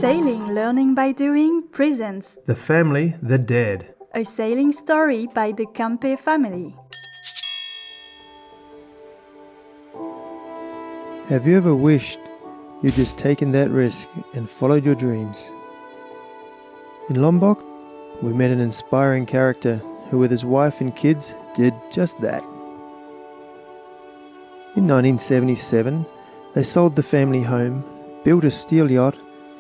Sailing Learning by Doing presents The Family, the Dead. A sailing story by the Campe family. Have you ever wished you'd just taken that risk and followed your dreams? In Lombok, we met an inspiring character who with his wife and kids did just that. In 1977, they sold the family home, built a steel yacht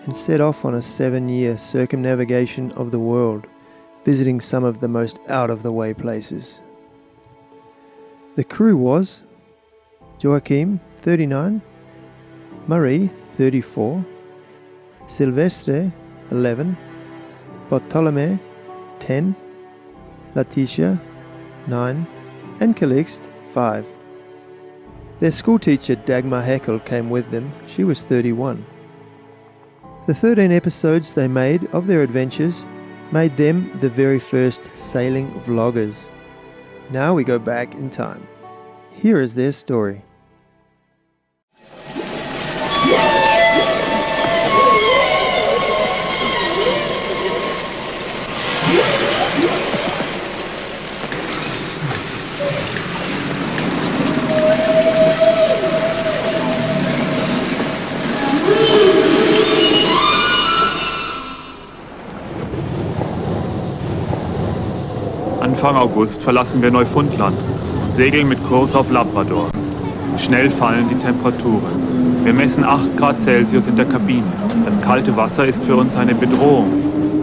and set off on a 7-year circumnavigation of the world, visiting some of the most out-of-the-way places. The crew was Joachim, 39, Marie, 34, Silvestre, 11, Bartolome, 10, Letitia, 9, and Calixte, 5. Their schoolteacher Dagmar Heckel came with them. She was 31. The 13 episodes they made of their adventures made them the very first sailing vloggers. Now we go back in time. Here is their story. Anfang August verlassen wir Neufundland und segeln mit Kurs auf Labrador. Schnell fallen die Temperaturen. Wir messen 8 Grad Celsius in der Kabine. Das kalte Wasser ist für uns eine Bedrohung.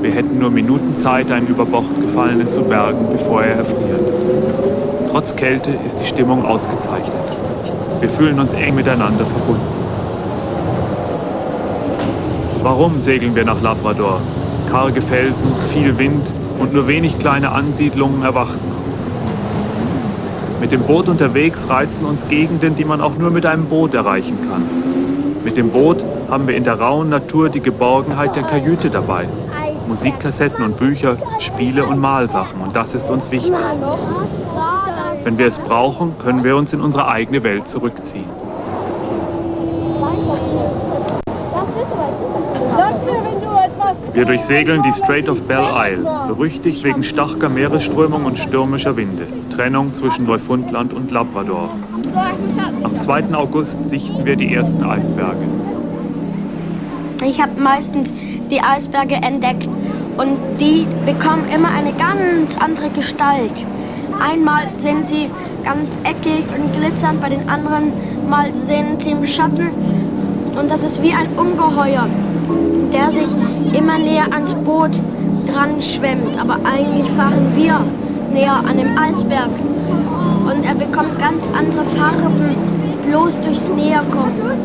Wir hätten nur Minuten Zeit, einen über Bord gefallenen zu bergen, bevor er erfriert. Trotz Kälte ist die Stimmung ausgezeichnet. Wir fühlen uns eng miteinander verbunden. Warum segeln wir nach Labrador? Karge Felsen, viel Wind und nur wenig kleine Ansiedlungen erwarten uns. Mit dem Boot unterwegs reizen uns Gegenden, die man auch nur mit einem Boot erreichen kann. Mit dem Boot haben wir in der rauen Natur die Geborgenheit der Kajüte dabei. Musikkassetten und Bücher, Spiele und Malsachen, und das ist uns wichtig. Wenn wir es brauchen, können wir uns in unsere eigene Welt zurückziehen. Wir durchsegeln die Strait of Belle Isle, berüchtigt wegen starker Meeresströmung und stürmischer Winde. Trennung zwischen Neufundland und Labrador. Am 2. August sichten wir die ersten Eisberge. Ich habe meistens die Eisberge entdeckt und die bekommen immer eine ganz andere Gestalt. Einmal sind sie ganz eckig und glitzernd, bei den anderen Mal sind sie im Schatten und das ist wie ein Ungeheuer, der sich immer näher ans Boot dran schwemmt, aber eigentlich fahren wir näher an dem Eisberg und er bekommt ganz andere Farben, bloß durchs Näherkommen.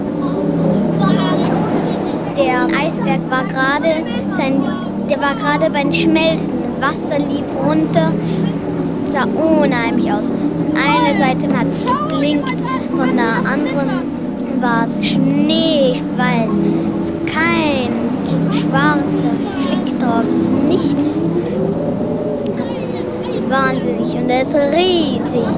Der Eisberg war gerade beim Schmelzen. Wasser lief runter, sah unheimlich aus. Eine Seite hat es geblinkt, von der anderen war es schneeweiß. Es ist kein schwarzer Flick drauf, es ist nichts. Das ist wahnsinnig und er ist riesig.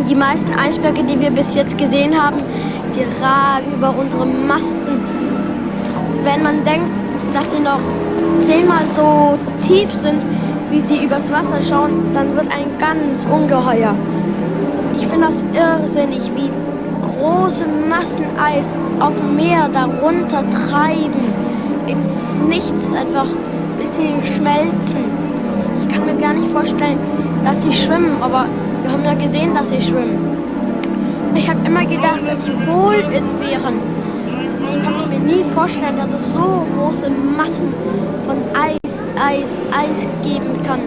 Die meisten Eisberge, die wir bis jetzt gesehen haben, die ragen über unsere Masten. Wenn man denkt, dass sie noch 10-mal so tief sind, wie sie übers Wasser schauen, dann wird ein ganz Ungeheuer. Ich finde das irrsinnig, wie große Massen Eis auf dem Meer darunter treiben, ins Nichts, einfach bis sie schmelzen. Ich kann mir gar nicht vorstellen, dass sie schwimmen, aber wir haben ja gesehen, dass sie schwimmen. Ich habe immer gedacht, dass sie Hohlöden wären. Ich konnte mir nie vorstellen, dass es so große Massen von Eis geben kann.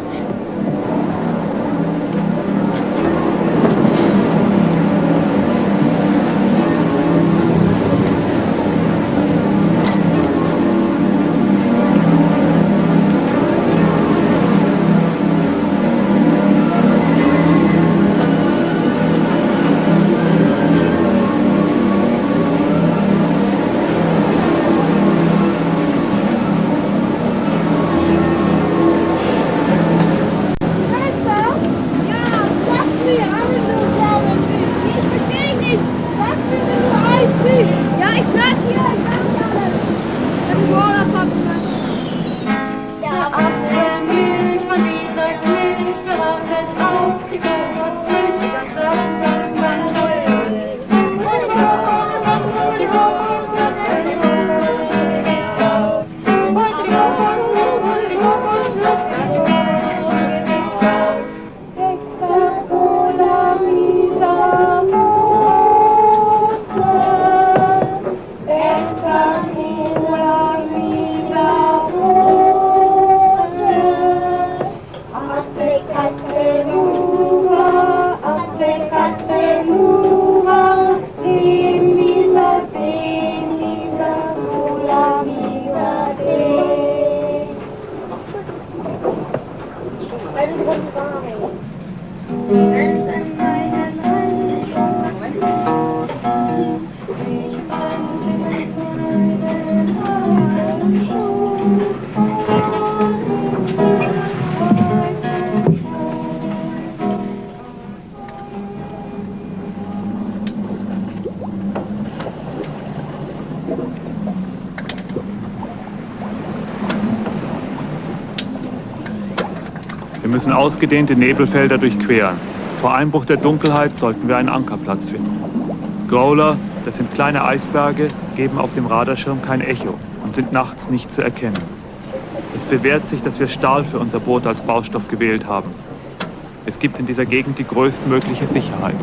Wir müssen ausgedehnte Nebelfelder durchqueren. Vor Einbruch der Dunkelheit sollten wir einen Ankerplatz finden. Growler, das sind kleine Eisberge, geben auf dem Radarschirm kein Echo und sind nachts nicht zu erkennen. Es bewährt sich, dass wir Stahl für unser Boot als Baustoff gewählt haben. Es gibt in dieser Gegend die größtmögliche Sicherheit.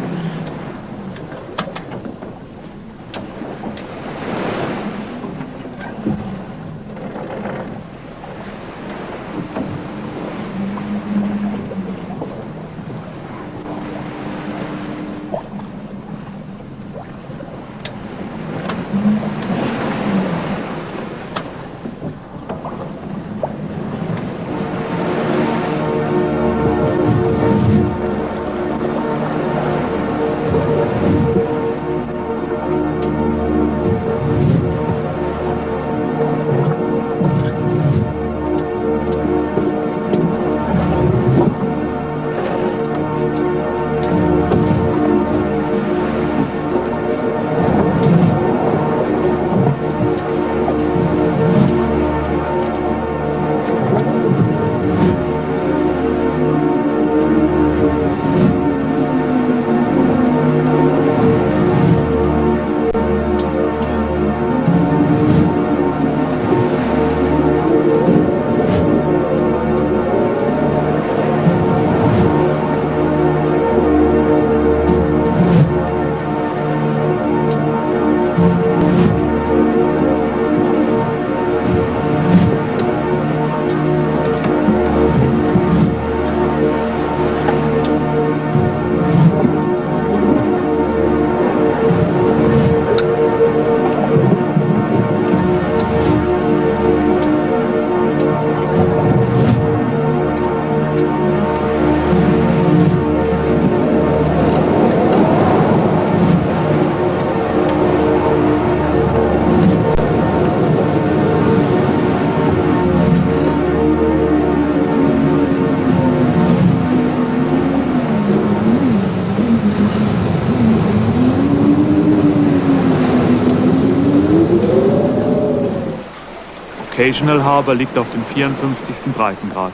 Occasional Harbour liegt auf dem 54. Breitengrad.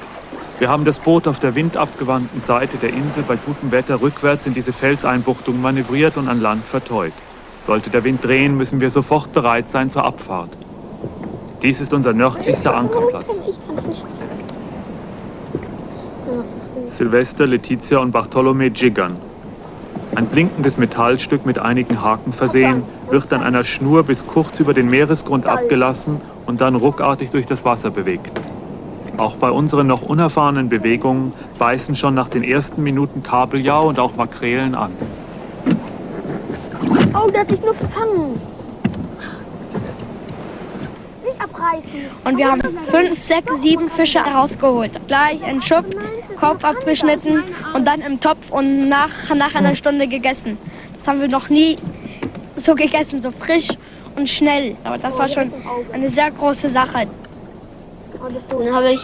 Wir haben das Boot auf der windabgewandten Seite der Insel bei gutem Wetter rückwärts in diese Felseinbuchtung manövriert und an Land verteut. Sollte der Wind drehen, müssen wir sofort bereit sein zur Abfahrt. Dies ist unser nördlichster Ankerplatz. Silvester, Letizia und Bartolomé jiggern. Ein blinkendes Metallstück mit einigen Haken versehen, wird an einer Schnur bis kurz über den Meeresgrund abgelassen und dann ruckartig durch das Wasser bewegt. Auch bei unseren noch unerfahrenen Bewegungen beißen schon nach den ersten Minuten Kabeljau und auch Makrelen an. Oh, der hat sich nur gefangen. Nicht abreißen. Und wir haben 5, 6, 7 Fische rausgeholt. Gleich entschuppt, Kopf abgeschnitten und dann im Topf und nach einer Stunde gegessen. Das haben wir noch nie so gegessen, so frisch und schnell. Aber das war schon eine sehr große Sache. Dann habe ich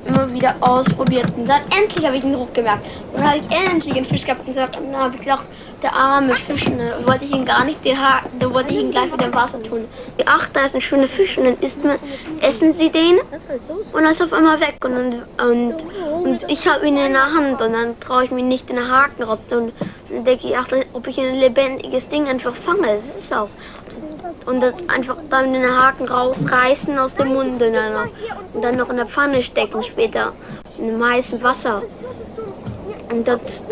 immer wieder ausprobiert und dann endlich habe ich einen Druck gemerkt. Dann habe ich endlich einen Fisch gehabt und gesagt, dann habe ich gedacht, der arme Fisch, ne, wollte ich ihn gar nicht den Haken, da wollte ich ihn gleich wieder im Wasser tun. Ach, da ist ein schöner Fisch und dann essen sie den und dann ist er auf einmal weg und ich habe ihn in der Hand und dann traue ich mir nicht den Haken raus und dann denke ich, ach, ob ich ein lebendiges Ding einfach fange, das ist auch. Und das einfach dann den Haken rausreißen aus dem Mund und dann noch in der Pfanne stecken später, in dem heißen Wasser. Und das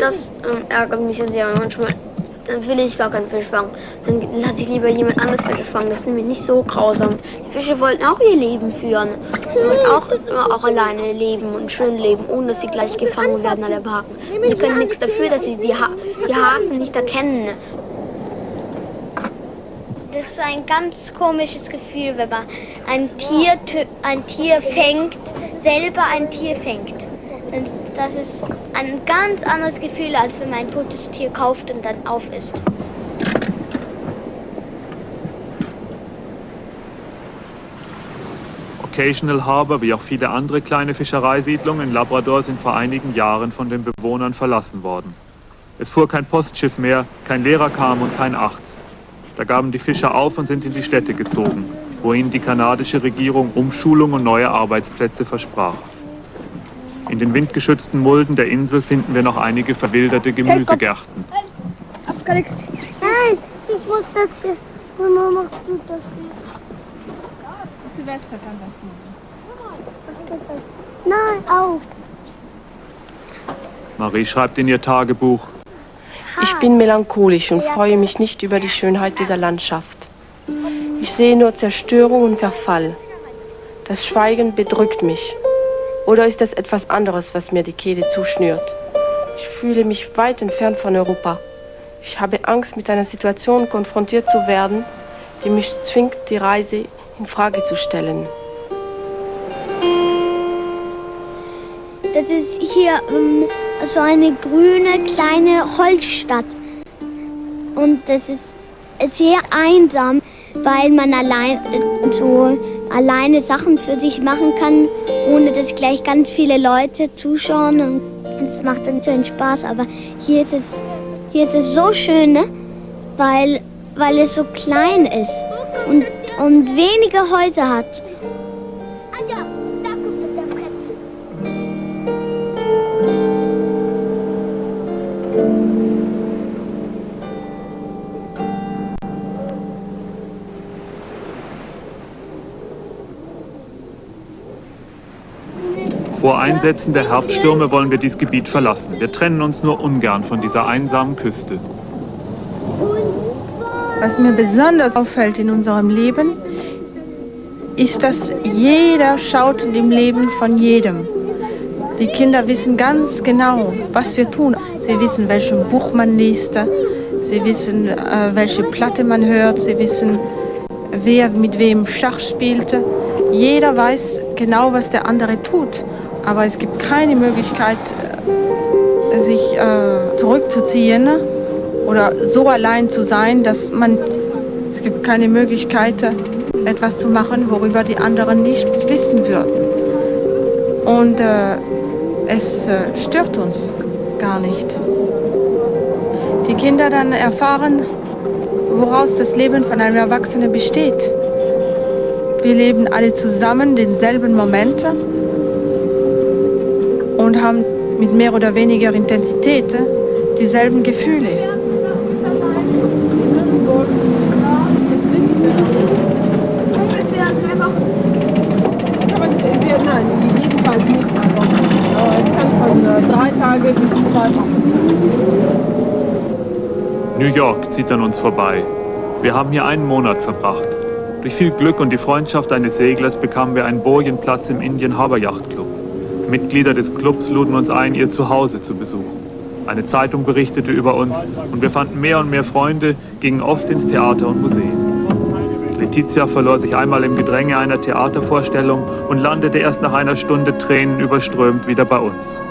ärgert mich so sehr. Und manchmal dann will ich gar keinen Fisch fangen. Dann lasse ich lieber jemand anderes Fische fangen. Das ist nämlich nicht so grausam. Die Fische wollten auch ihr Leben führen. Und auch alleine leben und schön leben, ohne dass sie gleich gefangen werden an der Haken. Und sie können nichts dafür, dass sie die Haken nicht erkennen. Das ist ein ganz komisches Gefühl, wenn man ein Tier fängt, selber ein Tier fängt. Das ist ein ganz anderes Gefühl, als wenn man ein totes Tier kauft und dann aufisst. Occasional Harbour, wie auch viele andere kleine Fischereisiedlungen in Labrador, sind vor einigen Jahren von den Bewohnern verlassen worden. Es fuhr kein Postschiff mehr, kein Lehrer kam und kein Arzt. Da gaben die Fischer auf und sind in die Städte gezogen, wo ihnen die kanadische Regierung Umschulung und neue Arbeitsplätze versprach. In den windgeschützten Mulden der Insel finden wir noch einige verwilderte Gemüsegärten. Nein, ich muss das hier. Mama, machst du das hier? Silvester kann das machen. Nein, auch. Marie schreibt in ihr Tagebuch: Ich bin melancholisch und freue mich nicht über die Schönheit dieser Landschaft. Ich sehe nur Zerstörung und Verfall. Das Schweigen bedrückt mich. Oder ist das etwas anderes, was mir die Kehle zuschnürt? Ich fühle mich weit entfernt von Europa. Ich habe Angst, mit einer Situation konfrontiert zu werden, die mich zwingt, die Reise in Frage zu stellen. Das ist hier so eine grüne kleine Holzstadt. Und das ist sehr einsam, weil man alleine Sachen für sich machen kann, ohne dass gleich ganz viele Leute zuschauen. Und es macht dann so einen Spaß. Aber hier ist es so schön, ne? weil es so klein ist und wenige Häuser hat. Vor Einsetzen der Herbststürme wollen wir dieses Gebiet verlassen. Wir trennen uns nur ungern von dieser einsamen Küste. Was mir besonders auffällt in unserem Leben, ist, dass jeder schaut in dem Leben von jedem. Die Kinder wissen ganz genau, was wir tun. Sie wissen, welches Buch man liest, sie wissen, welche Platte man hört, sie wissen, wer mit wem Schach spielte. Jeder weiß genau, was der andere tut. Aber es gibt keine Möglichkeit, sich zurückzuziehen oder so allein zu sein, es gibt keine Möglichkeit, etwas zu machen, worüber die anderen nichts wissen würden. Und es stört uns gar nicht. Die Kinder dann erfahren, woraus das Leben von einem Erwachsenen besteht. Wir leben alle zusammen denselben Moment und haben mit mehr oder weniger Intensität dieselben Gefühle. Nein, jedenfalls nicht. Es kann von 3 Tage bis 2 Wochen. New York zieht an uns vorbei. Wir haben hier einen Monat verbracht. Durch viel Glück und die Freundschaft eines Seglers bekamen wir einen Bojenplatz im Indian Harbor Yacht Club. Mitglieder des Clubs luden uns ein, ihr Zuhause zu besuchen. Eine Zeitung berichtete über uns und wir fanden mehr und mehr Freunde, gingen oft ins Theater und Museen. Letizia verlor sich einmal im Gedränge einer Theatervorstellung und landete erst nach einer Stunde tränenüberströmt wieder bei uns.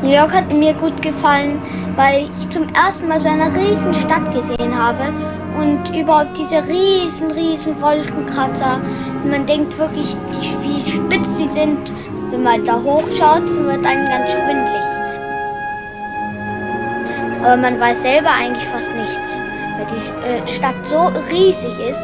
New York hat mir gut gefallen, weil ich zum ersten Mal so eine riesen Stadt gesehen habe und überhaupt diese riesen Wolkenkratzer. Man denkt wirklich, wie spitz sie sind. Wenn man da hochschaut, so wird einem ganz schwindelig. Aber man weiß selber eigentlich fast nichts, weil die Stadt so riesig ist.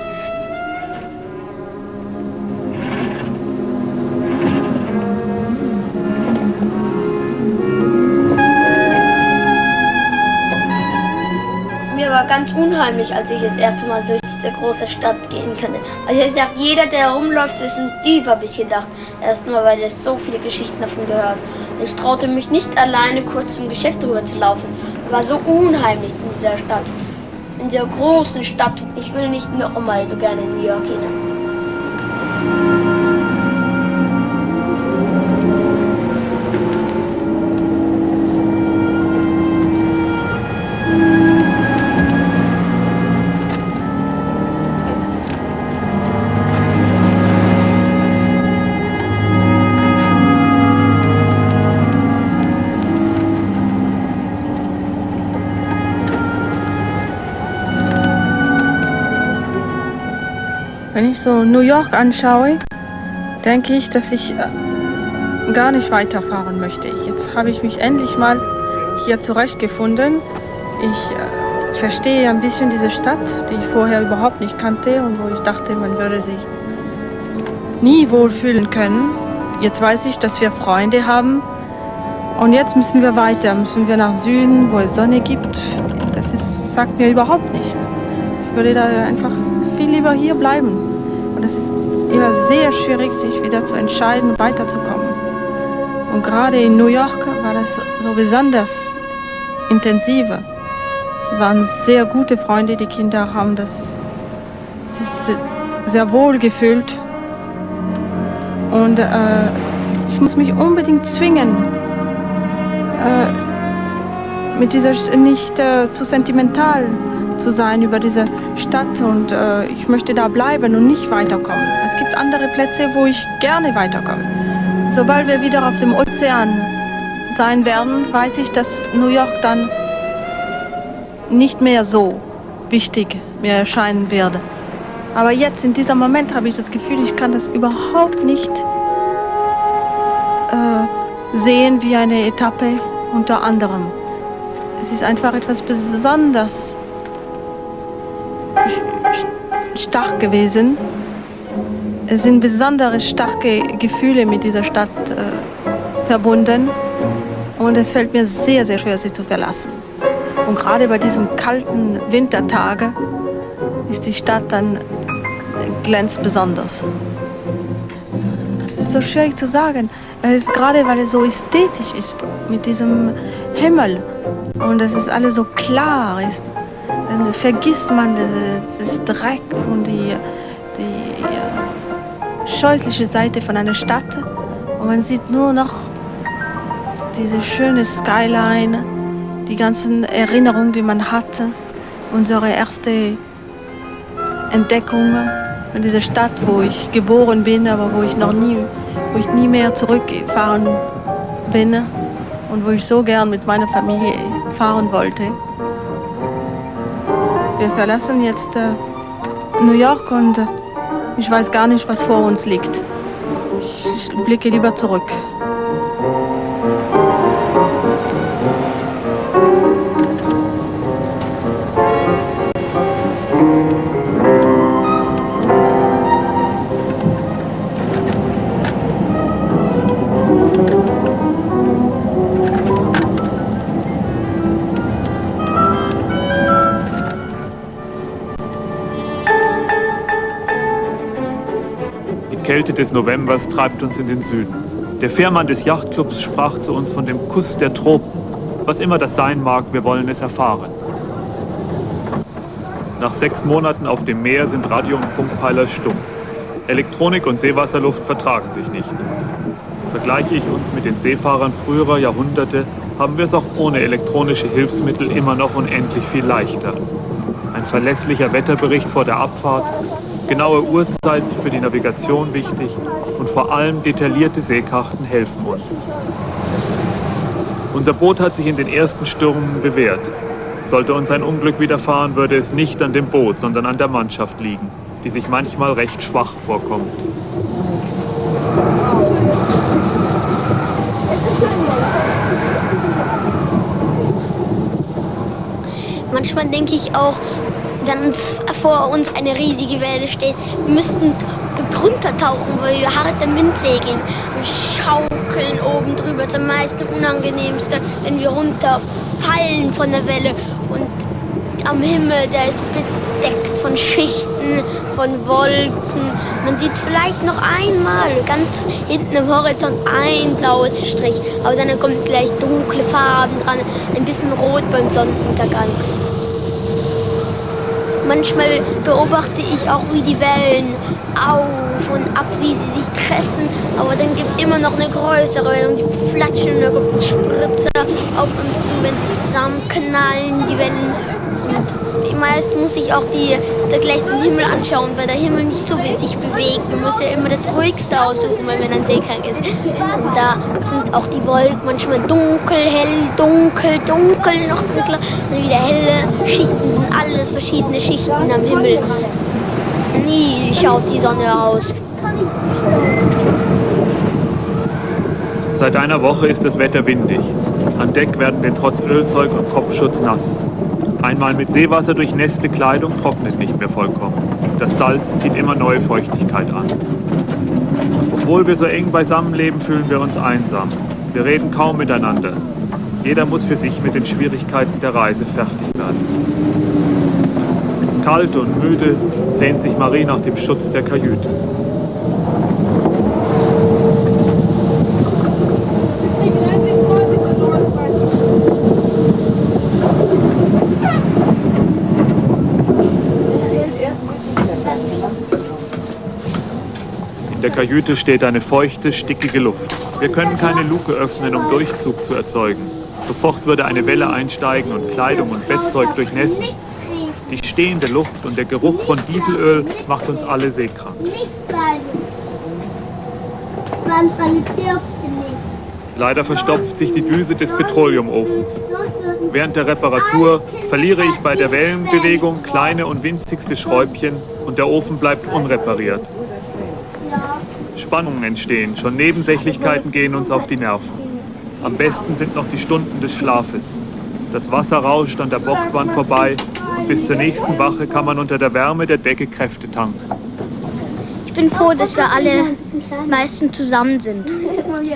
Mir war ganz unheimlich, als ich das erste Mal durch diese große Stadt gehen konnte. Also ich dachte, jeder, der herumläuft, ist ein Dieb, habe ich gedacht. Erstmal, weil ich so viele Geschichten davon gehört. Ich traute mich nicht alleine kurz zum Geschäft rüber zu laufen. Es war so unheimlich in dieser Stadt. In dieser großen Stadt. Ich will nicht noch einmal so gerne in New York hin. Wenn ich so New York anschaue, denke ich, dass ich gar nicht weiterfahren möchte. Jetzt habe ich mich endlich mal hier zurechtgefunden. Ich verstehe ein bisschen diese Stadt, die ich vorher überhaupt nicht kannte und wo ich dachte, man würde sich nie wohlfühlen können. Jetzt weiß ich, dass wir Freunde haben und jetzt müssen wir weiter, müssen wir nach Süden, wo es Sonne gibt. Sagt mir überhaupt nichts. Ich würde da einfach viel lieber hier bleiben. Und es ist immer sehr schwierig, sich wieder zu entscheiden, weiterzukommen. Und gerade in New York war das so besonders intensiver. Es waren sehr gute Freunde, die Kinder haben sich sehr wohl gefühlt. Und ich muss mich unbedingt zwingen, mit dieser nicht zu sentimental zu sein über diese Stadt und ich möchte da bleiben und nicht weiterkommen. Es gibt andere Plätze, wo ich gerne weiterkomme. Sobald wir wieder auf dem Ozean sein werden, weiß ich, dass New York dann nicht mehr so wichtig mir erscheinen wird. Aber jetzt, in diesem Moment, habe ich das Gefühl, ich kann das überhaupt nicht sehen wie eine Etappe unter anderem. Es ist einfach etwas besonders stark gewesen. Es sind besondere starke Gefühle mit dieser Stadt verbunden und es fällt mir sehr, sehr schwer, sie zu verlassen. Und gerade bei diesem kalten Wintertage ist die Stadt dann glänzt besonders. Es ist so schwierig zu sagen. Es ist gerade, weil es so ästhetisch ist mit diesem Himmel und dass es alles so klar ist. Dann vergisst man das Dreck und die scheußliche Seite von einer Stadt und man sieht nur noch diese schöne Skyline, die ganzen Erinnerungen, die man hatte, unsere erste Entdeckung von dieser Stadt, wo ich geboren bin, aber wo ich nie mehr zurückfahren bin und wo ich so gern mit meiner Familie fahren wollte. Wir verlassen jetzt New York und ich weiß gar nicht, was vor uns liegt. Ich blicke lieber zurück. Die Kälte des Novembers treibt uns in den Süden. Der Fährmann des Yachtclubs sprach zu uns von dem Kuss der Tropen. Was immer das sein mag, wir wollen es erfahren. Nach 6 Monaten auf dem Meer sind Radio- und Funkpeiler stumm. Elektronik und Seewasserluft vertragen sich nicht. Vergleiche ich uns mit den Seefahrern früherer Jahrhunderte, haben wir es auch ohne elektronische Hilfsmittel immer noch unendlich viel leichter. Ein verlässlicher Wetterbericht vor der Abfahrt, genaue Uhrzeiten für die Navigation wichtig und vor allem detaillierte Seekarten helfen uns. Unser Boot hat sich in den ersten Stürmen bewährt. Sollte uns ein Unglück widerfahren, würde es nicht an dem Boot, sondern an der Mannschaft liegen, die sich manchmal recht schwach vorkommt. Manchmal denke ich auch, wenn vor uns eine riesige Welle steht, wir müssten drunter tauchen, weil wir hart im Wind segeln und schaukeln oben drüber. Das ist am meisten Unangenehmste, wenn wir runterfallen von der Welle und am Himmel, der ist bedeckt von Schichten, von Wolken. Man sieht vielleicht noch einmal ganz hinten am Horizont ein blaues Strich, aber dann kommt gleich dunkle Farben dran, ein bisschen rot beim Sonnenuntergang. Manchmal beobachte ich auch, wie die Wellen auf und ab, wie sie sich treffen, aber dann gibt es immer noch eine größere Welle und die flatschen und da kommt ein Spritzer auf uns zu, wenn sie zusammenknallen, die Wellen. Und meist muss ich auch gleich den Himmel anschauen, weil der Himmel nicht so wie sich bewegt. Man muss ja immer das Ruhigste aussuchen, weil man dann seekrank ist. Und da sind auch die Wolken manchmal dunkel, hell, dunkel, dunkel, noch dunkler. Dann wieder helle Schichten, sind alles verschiedene Schichten am Himmel. Nie schaut die Sonne aus. Seit einer Woche ist das Wetter windig. An Deck werden wir trotz Ölzeug und Kopfschutz nass. Einmal mit Seewasser durchnässte Kleidung trocknet nicht mehr vollkommen. Das Salz zieht immer neue Feuchtigkeit an. Obwohl wir so eng beisammen leben, fühlen wir uns einsam. Wir reden kaum miteinander. Jeder muss für sich mit den Schwierigkeiten der Reise fertig werden. Kalt und müde sehnt sich Marie nach dem Schutz der Kajüte. In der Kajüte steht eine feuchte, stickige Luft. Wir können keine Luke öffnen, um Durchzug zu erzeugen. Sofort würde eine Welle einsteigen und Kleidung und Bettzeug durchnässen. Die stehende Luft und der Geruch von Dieselöl macht uns alle seekrank. Leider verstopft sich die Düse des Petroleumofens. Während der Reparatur verliere ich bei der Wellenbewegung kleine und winzigste Schräubchen und der Ofen bleibt unrepariert. Spannungen entstehen, schon Nebensächlichkeiten gehen uns auf die Nerven. Am besten sind noch die Stunden des Schlafes. Das Wasser rauscht an der Bordwand vorbei und bis zur nächsten Wache kann man unter der Wärme der Decke Kräfte tanken. Ich bin froh, dass wir alle meistens zusammen sind.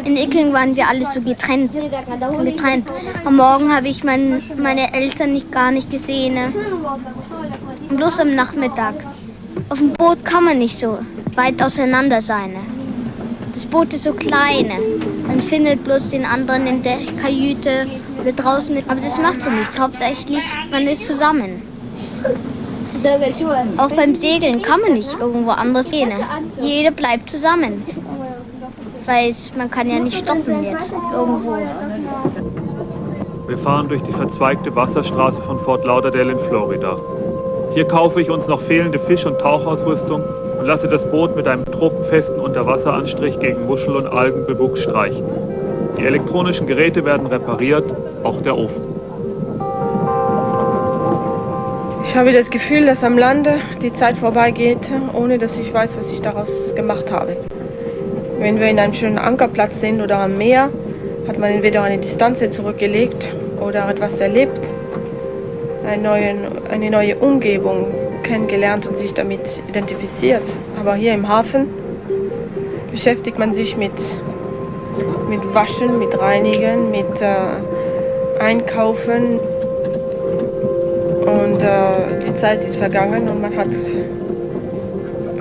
In Icking waren wir alle so getrennt. Am Morgen habe ich meine Eltern gar nicht gesehen. Bloß am Nachmittag. Auf dem Boot kann man nicht so weit auseinander sein. Das Boot ist so klein. Man findet bloß den anderen in der Kajüte oder draußen. Aber das macht ja nichts. Hauptsächlich, man ist zusammen. Auch beim Segeln kann man nicht irgendwo anders gehen. Jeder bleibt zusammen. Weil man kann ja nicht stoppen jetzt irgendwo. Wir fahren durch die verzweigte Wasserstraße von Fort Lauderdale in Florida. Hier kaufe ich uns noch fehlende Fisch- und Tauchausrüstung und lasse das Boot mit einem tropenfesten Unterwasseranstrich gegen Muschel- und Algenbewuchs streichen. Die elektronischen Geräte werden repariert, auch der Ofen. Ich habe das Gefühl, dass am Lande die Zeit vorbeigeht, ohne dass ich weiß, was ich daraus gemacht habe. Wenn wir in einem schönen Ankerplatz sind oder am Meer, hat man entweder eine Distanz zurückgelegt oder etwas erlebt, eine neue Umgebung kennengelernt und sich damit identifiziert. Aber hier im Hafen beschäftigt man sich mit Waschen, mit Reinigen, mit Einkaufen. Und die Zeit ist vergangen und man hat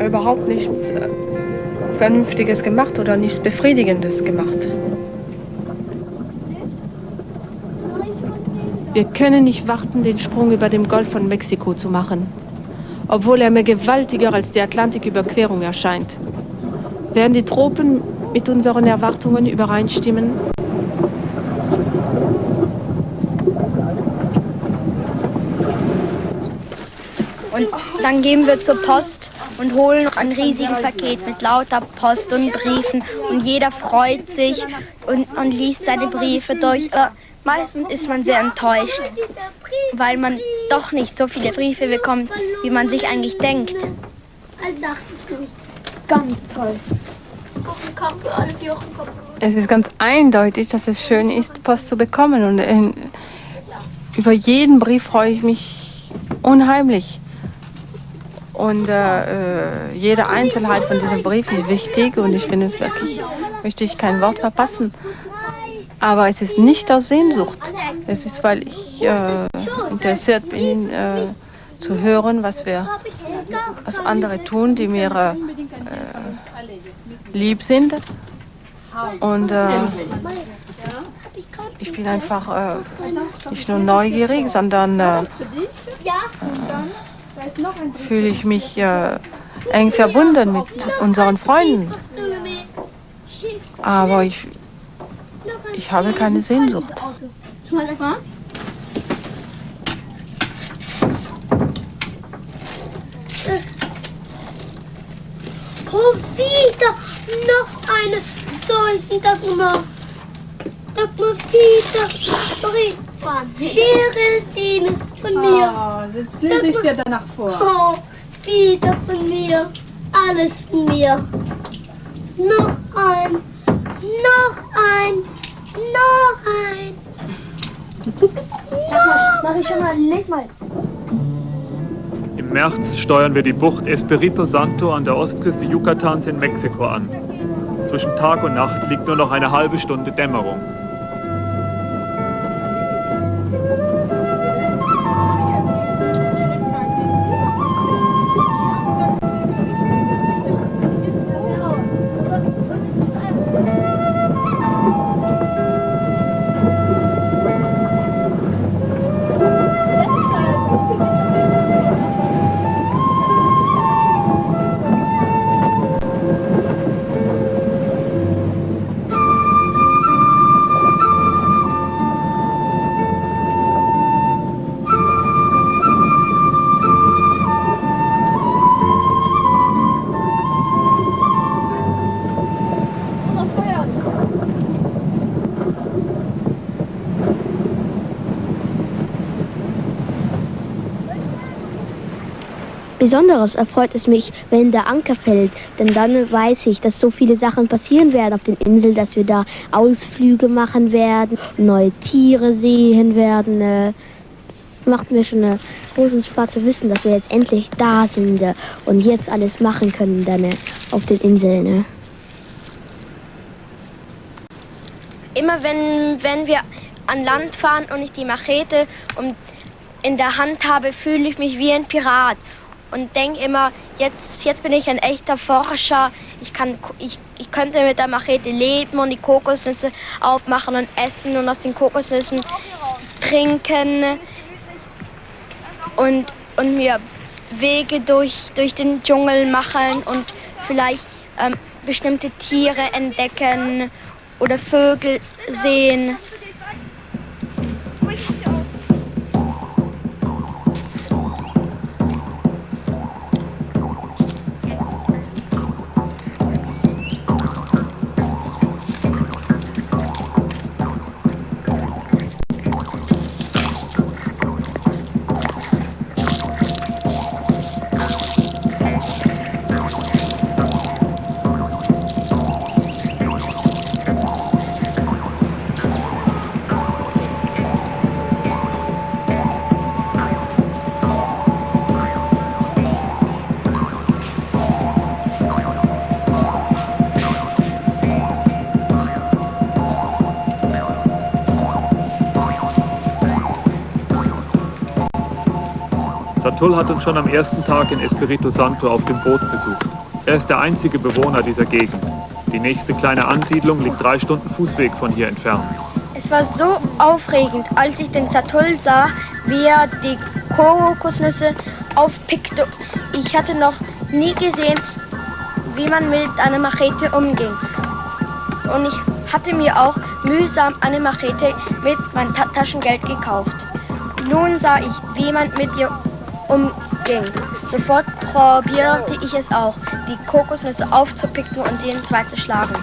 überhaupt nichts Vernünftiges gemacht oder nichts Befriedigendes gemacht. Wir können nicht warten, den Sprung über dem Golf von Mexiko zu machen, obwohl er mir gewaltiger als die Atlantiküberquerung erscheint. Werden die Tropen mit unseren Erwartungen übereinstimmen? Und dann gehen wir zur Post und holen ein riesiges Paket mit lauter Post und Briefen. Und jeder freut sich und liest seine Briefe durch. Meistens ist man sehr enttäuscht, weil man doch nicht so viele Briefe bekommt, wie man sich eigentlich denkt. Ganz toll. Es ist ganz eindeutig, dass es schön ist, Post zu bekommen. Und über jeden Brief freue ich mich unheimlich. Und jede Einzelheit von diesem Brief ist wichtig und ich finde es wirklich, möchte ich kein Wort verpassen. Aber es ist nicht aus Sehnsucht. Es ist, weil ich interessiert bin, zu hören, was andere tun, die mir lieb sind. Und ich bin einfach nicht nur neugierig, sondern fühle ich mich eng verbunden mit unseren Freunden. Aber ich habe keine Sehnsucht. Oh, wieder noch eine solche Dagmar. Dagmar, wieder. Geraldine von mir. Oh, jetzt lese ich dir danach vor. Oh, wieder von mir. Alles von mir. Noch ein. Noch ein. Noch ein. Mach ich schon mal, les mal. Im März steuern wir die Bucht Espiritu Santo an der Ostküste Yucatans in Mexiko an. Zwischen Tag und Nacht liegt nur noch eine halbe Stunde Dämmerung. Besonderes erfreut es mich, wenn der Anker fällt, denn dann weiß ich, dass so viele Sachen passieren werden auf den Inseln, dass wir da Ausflüge machen werden, neue Tiere sehen werden. Es macht mir schon großen Spaß zu wissen, dass wir jetzt endlich da sind und jetzt alles machen können dann auf den Inseln. Immer wenn wir an Land fahren und ich die Machete in der Hand habe, fühle ich mich wie ein Pirat. Und denke immer, jetzt bin ich ein echter Forscher. Ich könnte mit der Machete leben und die Kokosnüsse aufmachen und essen und aus den Kokosnüssen trinken und mir Wege durch den Dschungel machen und vielleicht bestimmte Tiere entdecken oder Vögel sehen. Satul hat uns schon am ersten Tag in Espiritu Santo auf dem Boot besucht. Er ist der einzige Bewohner dieser Gegend. Die nächste kleine Ansiedlung liegt 3 Stunden Fußweg von hier entfernt. Es war so aufregend, als ich den Zatul sah, wie er die Kokosnüsse aufpickte. Ich hatte noch nie gesehen, wie man mit einer Machete umging. Und ich hatte mir auch mühsam eine Machete mit meinem Taschengeld gekauft. Nun sah ich, wie man mit ihr umging. Sofort probierte ich es auch, die Kokosnüsse aufzupicken und sie in zwei zu schlagen.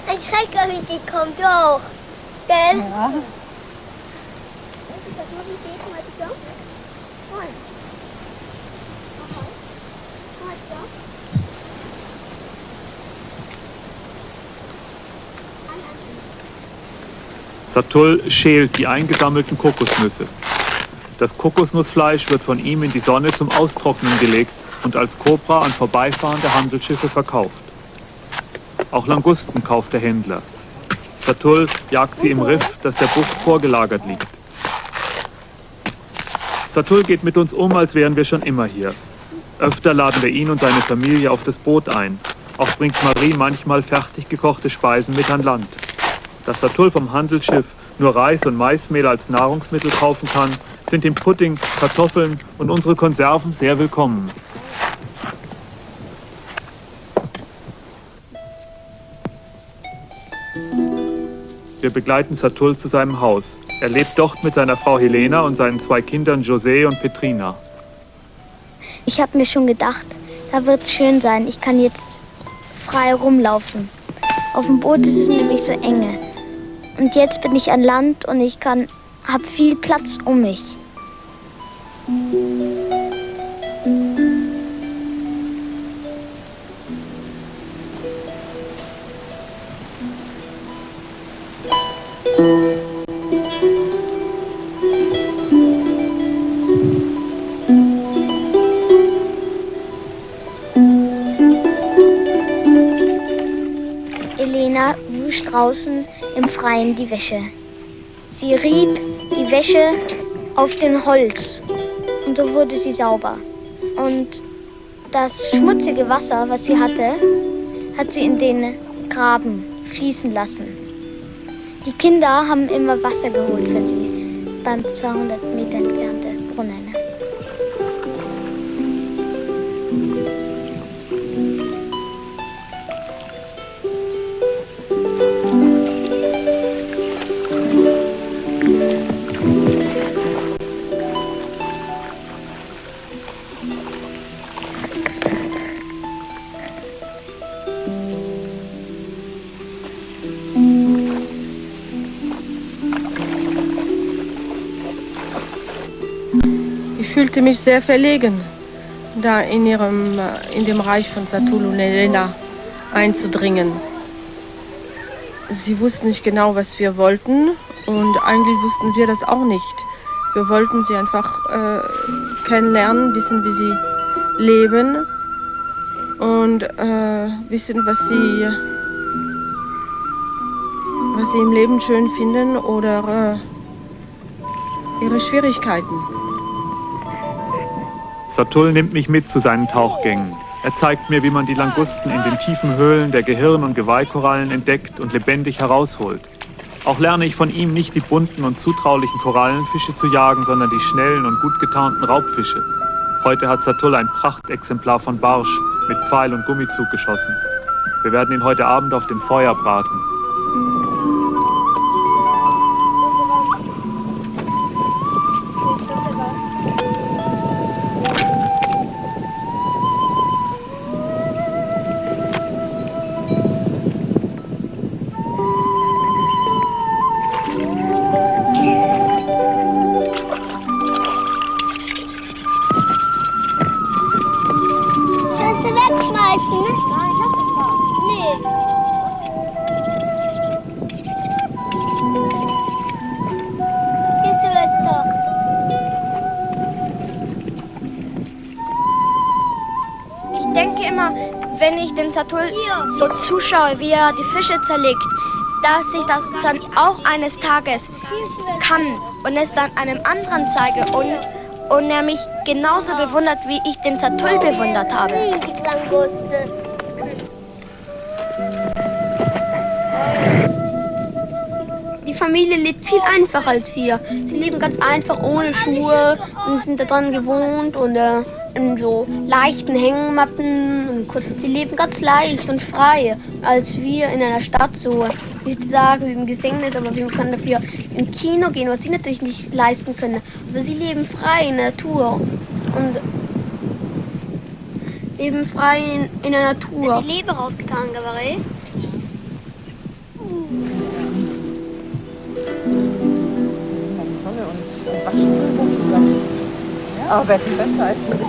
Ein Schreckerhütchen kommt hoch, gell? Ja. Zatul schält die eingesammelten Kokosnüsse. Das Kokosnussfleisch wird von ihm in die Sonne zum Austrocknen gelegt und als Kopra an vorbeifahrende Handelsschiffe verkauft. Auch Langusten kauft der Händler. Zatul jagt sie im Riff, das der Bucht vorgelagert liegt. Zatul geht mit uns um, als wären wir schon immer hier. Öfter laden wir ihn und seine Familie auf das Boot ein. Auch bringt Marie manchmal fertig gekochte Speisen mit an Land. Dass Zatul vom Handelsschiff nur Reis und Maismehl als Nahrungsmittel kaufen kann, sind ihm Pudding, Kartoffeln und unsere Konserven sehr willkommen. Wir begleiten Zatul zu seinem Haus. Er lebt dort mit seiner Frau Helena und seinen 2 Kindern José und Petrina. Ich habe mir schon gedacht, da wird es schön sein. Ich kann jetzt frei rumlaufen. Auf dem Boot ist es nämlich so enge. Und jetzt bin ich an Land und ich habe viel Platz um mich. Elena wusch draußen im Freien die Wäsche. Sie rieb die Wäsche auf dem Holz und so wurde sie sauber. Und das schmutzige Wasser, was sie hatte, hat sie in den Graben fließen lassen. Die Kinder haben immer Wasser geholt für sie beim 200 Meter entfernten Brunnen. Ich fühlte mich sehr verlegen, da in dem Reich von Zatul und Helena einzudringen. Sie wussten nicht genau, was wir wollten und eigentlich wussten wir das auch nicht. Wir wollten sie einfach kennenlernen, wissen, wie sie leben und wissen, was sie im Leben schön finden oder ihre Schwierigkeiten. Zatul nimmt mich mit zu seinen Tauchgängen. Er zeigt mir, wie man die Langusten in den tiefen Höhlen der Gehirn- und Geweihkorallen entdeckt und lebendig herausholt. Auch lerne ich von ihm, nicht die bunten und zutraulichen Korallenfische zu jagen, sondern die schnellen und gut getarnten Raubfische. Heute hat Zatul ein Prachtexemplar von Barsch mit Pfeil und Gummizug geschossen. Wir werden ihn heute Abend auf dem Feuer braten. anhalten? Nein, lass uns fahren. Nee. Hier ist Silvester. Ich denke immer, wenn ich den Satul so zuschaue, wie er die Fische zerlegt, dass ich das dann auch eines Tages kann und es dann einem anderen zeige und er mich genauso bewundert, wie ich den Satul bewundert habe. Languste. Die Familie lebt viel einfacher als wir. Sie leben ganz einfach, ohne Schuhe und sind daran gewohnt und in so leichten Hängematten. Und sie leben ganz leicht und frei, als wir in einer Stadt so, ich würde sagen, wie im Gefängnis, aber wir können dafür im Kino gehen, was sie natürlich nicht leisten können. Aber sie leben frei in der Natur und leben frei in der Natur. Die Leber rausgetan, Gabaré. Sonne und Waschen zusammen. Aber wäre viel besser als ein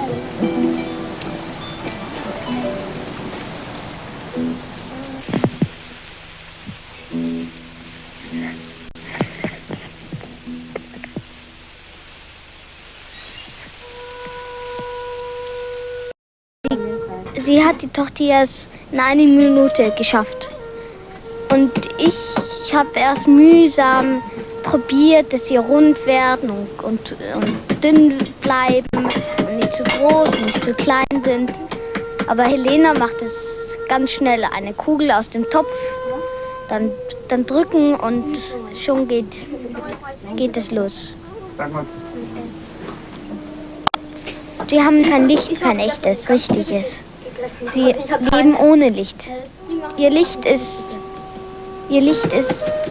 Sie hat die Tortillas in 1 Minute geschafft. Und ich habe erst mühsam probiert, dass sie rund werden und dünn bleiben und nicht zu groß und nicht zu klein sind. Aber Helena macht es ganz schnell. Eine Kugel aus dem Topf, dann drücken und schon geht es los. Sie haben kein Licht, kein echtes, richtiges. Sie leben ohne Licht. Ihr Licht ist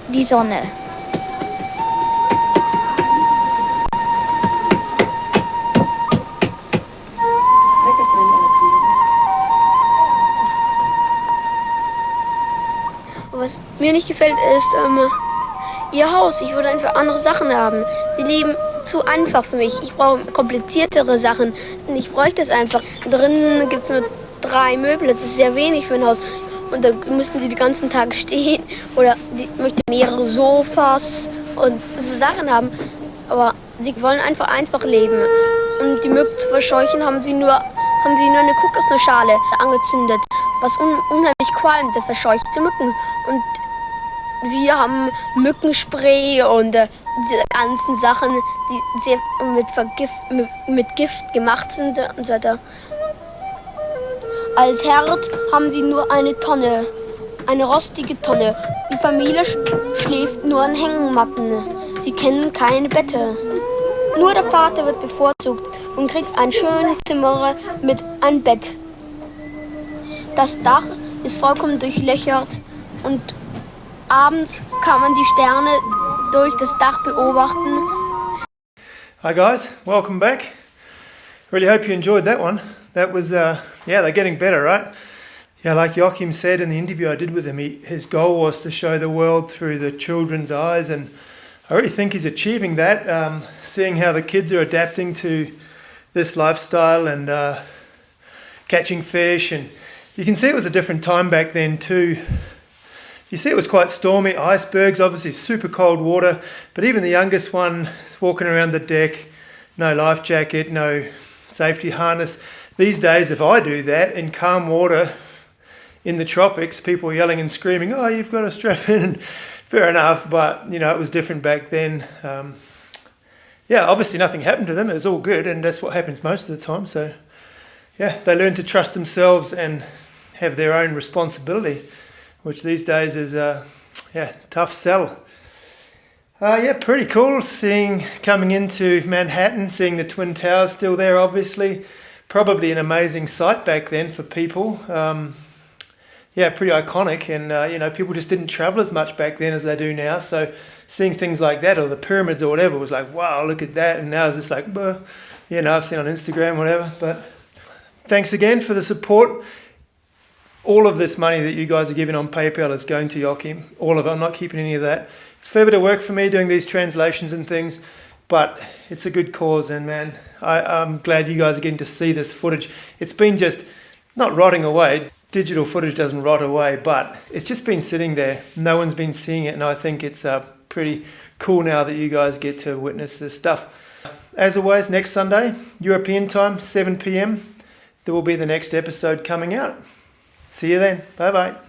die Sonne. Was mir nicht gefällt, ist ihr Haus. Ich würde einfach andere Sachen haben. Sie leben zu einfach für mich. Ich brauche kompliziertere Sachen. Ich bräuchte es einfach. Drinnen gibt es nur 3 Möbel. Das ist sehr wenig für ein Haus. Und dann müssten sie die ganzen Tage stehen. Oder die möchten mehrere Sofas und so Sachen haben. Aber sie wollen einfach leben. Um die Mücken zu verscheuchen, haben sie nur eine Kokosnussschale angezündet. Was unheimlich qualmt, das verscheucht die Mücken. Und wir haben Mückenspray und diese ganzen Sachen, die sehr mit Gift gemacht sind und so weiter. Als Herd haben sie nur eine Tonne, eine rostige Tonne. Die Familie schläft nur an Hängematten. Sie kennen keine Bette. Nur der Vater wird bevorzugt und kriegt ein schönes Zimmer mit einem Bett. Das Dach ist vollkommen durchlöchert und abends kann man die Sterne durch das Dach beobachten. Hi guys, welcome back. Really hope you enjoyed that one. That was, yeah, they're getting better, right? Yeah, like Joachim said in the interview I did with him, his goal was to show the world through the children's eyes, and I really think he's achieving that, seeing how the kids are adapting to this lifestyle and catching fish. And you can see it was a different time back then too. You see it was quite stormy, icebergs, obviously super cold water, but even the youngest one is walking around the deck, no life jacket, no safety harness. These days, if I do that in calm water in the tropics, people are yelling and screaming, oh, you've got to strap in. And fair enough, but you know, it was different back then. Yeah, obviously nothing happened to them. It was all good, and that's what happens most of the time. So yeah, they learn to trust themselves and have their own responsibility, which these days is tough sell. Yeah, pretty cool coming into Manhattan, seeing the Twin Towers still there, obviously. Probably an amazing sight back then for people. Yeah, pretty iconic, and you know, people just didn't travel as much back then as they do now. So seeing things like that, or the pyramids or whatever, was like, wow, look at that. And now it's just like, you know, I've seen on Instagram, whatever. But thanks again for the support. All of this money that you guys are giving on PayPal is going to Joachim. All of it. I'm not keeping any of that. It's a fair bit of work for me doing these translations and things, but it's a good cause, and man, I'm glad you guys are getting to see this footage. It's been just not rotting away. Digital footage doesn't rot away, but it's just been sitting there. No one's been seeing it, and I think it's pretty cool now that you guys get to witness this stuff. As always, next Sunday, European time, 7 p.m, there will be the next episode coming out. See you then. Bye-bye.